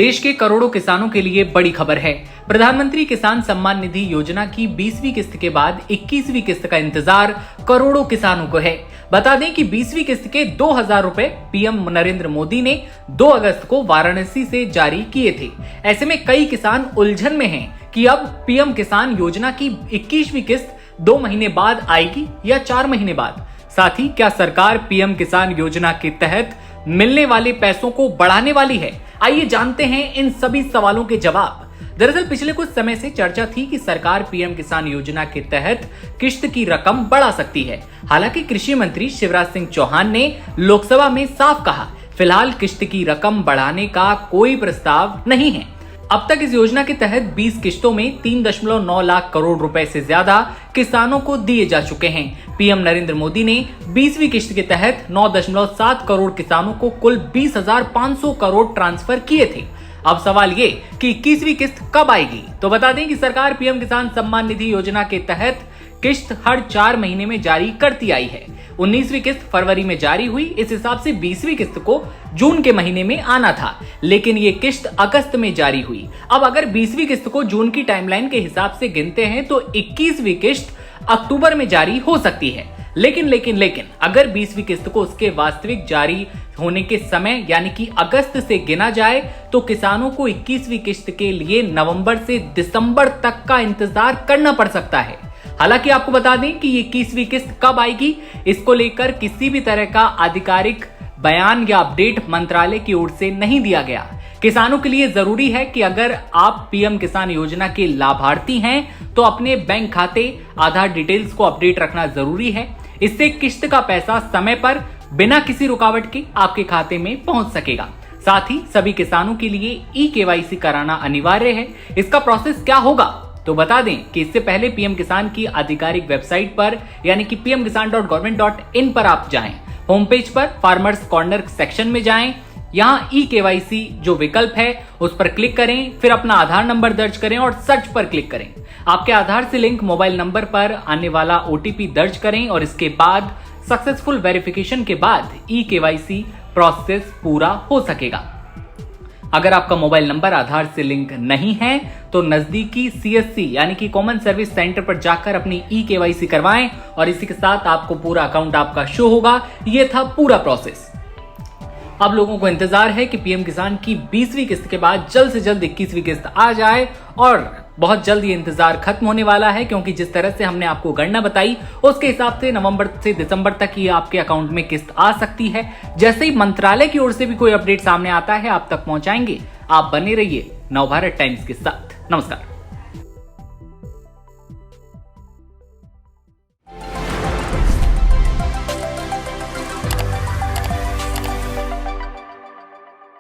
देश के करोड़ों किसानों के लिए बड़ी खबर है। प्रधानमंत्री किसान सम्मान निधि योजना की 20वीं किस्त के बाद 21वीं किस्त का इंतजार करोड़ों किसानों को है। बता दें कि 20वीं किस्त के 2000 रुपए पीएम नरेंद्र मोदी ने 2 अगस्त को वाराणसी से जारी किए थे। ऐसे में कई किसान उलझन में हैं कि अब पीएम किसान योजना की 21वीं किस्त 2 महीने बाद आएगी या 4 महीने बाद। साथ ही क्या सरकार पीएम किसान योजना के तहत मिलने वाले पैसों को बढ़ाने वाली है? आइए जानते हैं इन सभी सवालों के जवाब। दरअसल पिछले कुछ समय से चर्चा थी कि सरकार पीएम किसान योजना के तहत किश्त की रकम बढ़ा सकती है। हालांकि कृषि मंत्री शिवराज सिंह चौहान ने लोकसभा में साफ कहा, फिलहाल किश्त की रकम बढ़ाने का कोई प्रस्ताव नहीं है। अब तक इस योजना के तहत 20 किश्तों में 3.9 लाख करोड़ रुपए से ज्यादा किसानों को दिए जा चुके हैं। पीएम नरेंद्र मोदी ने 20वीं किश्त के तहत 9.7 करोड़ किसानों को कुल 20,500 करोड़ ट्रांसफर किए थे। अब सवाल ये कि 21वीं किस्त कब आएगी? तो बता दें कि सरकार पीएम किसान सम्मान निधि योजना के तहत किश्त हर 4 महीने में जारी करती आई है। 19वीं किस्त फरवरी में जारी हुई। इस हिसाब से 20वीं किस्त को जून के महीने में आना था, लेकिन ये किश्त अगस्त में जारी हुई। अब अगर 20वीं किस्त को जून की टाइमलाइन के हिसाब से गिनते हैं तो 21वीं किस्त अक्टूबर में जारी हो सकती है। लेकिन अगर 20वीं किस्त को उसके वास्तविक जारी होने के समय यानी कि अगस्त से गिना जाए तो किसानों को 21वीं किस्त के लिए नवंबर से दिसंबर तक का इंतजार करना पड़ सकता है। हालांकि आपको बता दें कि ये 21वीं किस्त कब आएगी, इसको लेकर किसी भी तरह का आधिकारिक बयान या अपडेट मंत्रालय की ओर से नहीं दिया गया। किसानों के लिए जरूरी है कि अगर आप पीएम किसान योजना के लाभार्थी हैं तो अपने बैंक खाते, आधार डिटेल्स को अपडेट रखना जरूरी है। इससे किश्त का पैसा समय पर बिना किसी रुकावट के आपके खाते में पहुंच सकेगा। साथ ही सभी किसानों के लिए ई-केवाईसी कराना अनिवार्य है। इसका प्रोसेस क्या होगा? तो बता दें कि इससे पहले पीएम किसान की आधिकारिक वेबसाइट पर यानी कि pmkisan.government.in पर आप जाएं। होम पेज पर फार्मर्स कॉर्नर सेक्शन में जाएं। यहां ई-केवाईसी जो विकल्प है उस पर क्लिक करें, फिर अपना आधार नंबर दर्ज करें और सर्च पर क्लिक करें। आपके आधार से लिंक मोबाइल नंबर पर आने वाला ओटीपी दर्ज करें और इसके बाद सक्सेसफुल वेरिफिकेशन के बाद ई-केवाईसी प्रोसेस पूरा हो सकेगा। अगर आपका मोबाइल नंबर आधार से लिंक नहीं है तो नजदीकी सीएससी यानी कि कॉमन सर्विस सेंटर पर जाकर अपनी ई-केवाईसी करवाएं और इसी के साथ आपको पूरा अकाउंट आपका शो होगा। ये था पूरा प्रोसेस। अब लोगों को इंतजार है कि पीएम किसान की 20वीं किस्त के बाद जल्द से जल्द 21वीं किस्त आ जाए और बहुत जल्द ये इंतजार खत्म होने वाला है, क्योंकि जिस तरह से हमने आपको गणना बताई उसके हिसाब से नवंबर से दिसंबर तक ये आपके अकाउंट में किस्त आ सकती है। जैसे ही मंत्रालय की ओर से भी कोई अपडेट सामने आता है आप तक पहुंचाएंगे। आप बने रहिए नवभारत टाइम्स के साथ। नमस्कार।